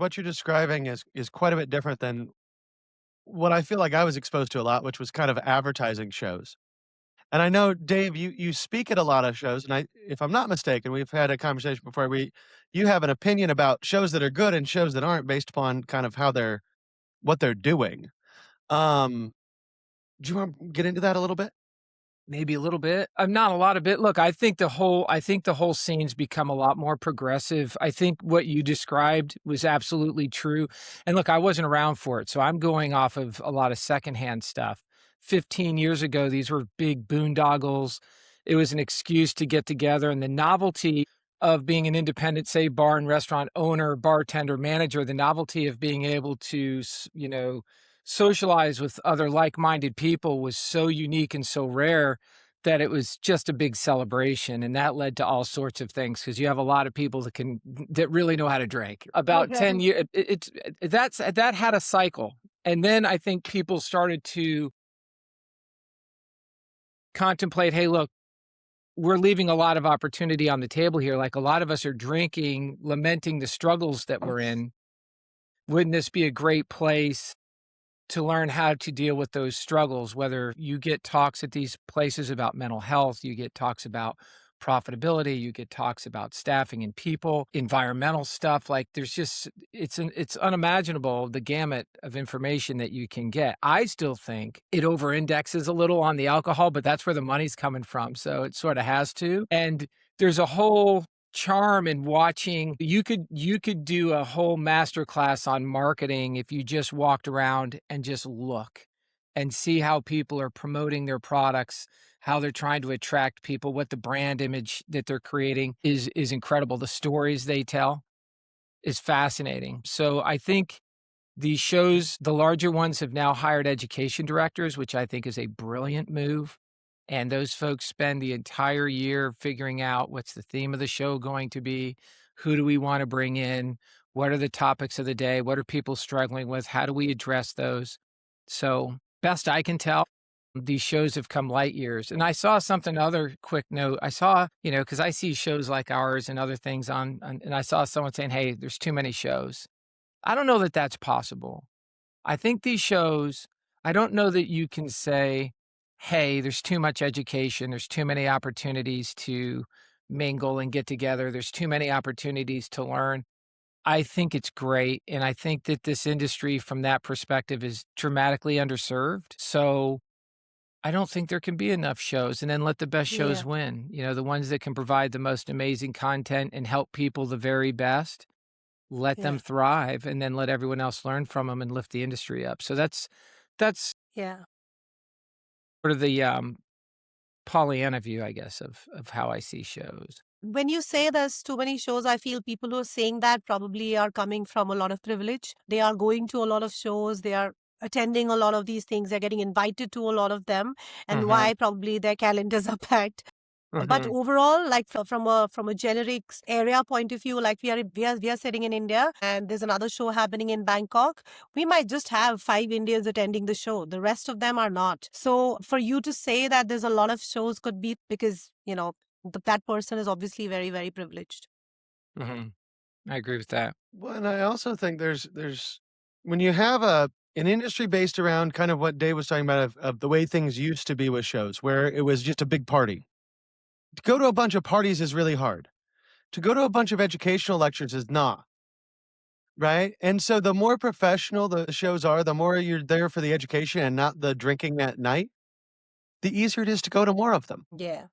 what you're describing is quite a bit different than what I feel like I was exposed to a lot, which was kind of advertising shows. And I know, Dave, you speak at a lot of shows, and if I'm not mistaken, we've had a conversation before, you have an opinion about shows that are good and shows that aren't based upon kind of how what they're doing. Um, do you wanna get into that a little bit? Maybe a little bit. Not a lot of it. Look, I think the whole scene's become a lot more progressive. I think what you described was absolutely true. And look, I wasn't around for it, so I'm going off of a lot of secondhand stuff. 15 years ago, these were big boondoggles. It was an excuse to get together, and the novelty of being an independent, say, bar and restaurant owner, bartender, manager, the novelty of being able to, socialize with other like-minded people was so unique and so rare that it was just a big celebration, and that led to all sorts of things because you have a lot of people that really know how to drink. About 10 Okay. years, that had a cycle, and then I think people started to contemplate, "Hey, look, we're leaving a lot of opportunity on the table here, like, a lot of us are drinking, lamenting the struggles that we're in. Wouldn't this be a great place to learn how to deal with those struggles, whether you get talks at these places about mental health, you get talks about profitability, you get talks about staffing and people, environmental stuff. Like there's just it's unimaginable the gamut of information that you can get. I still think it over indexes a little on the alcohol, but that's where the money's coming from. So it sort of has to. And there's a whole charm in watching. You could do a whole master class on marketing if you just walked around and just look and see how people are promoting their products, how they're trying to attract people, what the brand image that they're creating is incredible. The stories they tell is fascinating. So I think these shows, the larger ones have now hired education directors, which I think is a brilliant move. And those folks spend the entire year figuring out what's the theme of the show going to be, who do we want to bring in, what are the topics of the day, what are people struggling with, how do we address those? So, best I can tell, these shows have come light years. And I saw something other quick note. I saw, because I see shows like ours and other things and I saw someone saying, "Hey, there's too many shows." I don't know that that's possible. I think these shows, I don't know that you can say, "Hey, there's too much education, there's too many opportunities to mingle and get together, there's too many opportunities to learn." I think it's great, and I think that this industry from that perspective is dramatically underserved, so I don't think there can be enough shows, and then let the best shows Yeah. win, the ones that can provide the most amazing content and help people the very best, let them Yeah. thrive, and then let everyone else learn from them and lift the industry up. So that's Yeah. sort of the, Pollyanna view, I guess, of how I see shows. When you say there's too many shows, I feel people who are saying that probably are coming from a lot of privilege. They are going to a lot of shows, they are attending a lot of these things, they're getting invited to a lot of them, and Mhm, why probably their calendars are packed. But mhm. overall, like from a generics area point of view, like we are sitting in India and there's another show happening in Bangkok. We might just have 5 Indians attending the show. The rest of them are not. So for you to say that there's a lot of shows could be because, that person is obviously very, very privileged. Mhm. I agree with that. Well, and I also think there's when you have an industry based around kind of what Dave was talking about of the way things used to be with shows, where it was just a big party. To go to a bunch of parties is really hard. To go to a bunch of educational lectures is not, right? And so the more professional the shows are, the more you're there for the education and not the drinking at night, the easier it is to go to more of them. Yeah.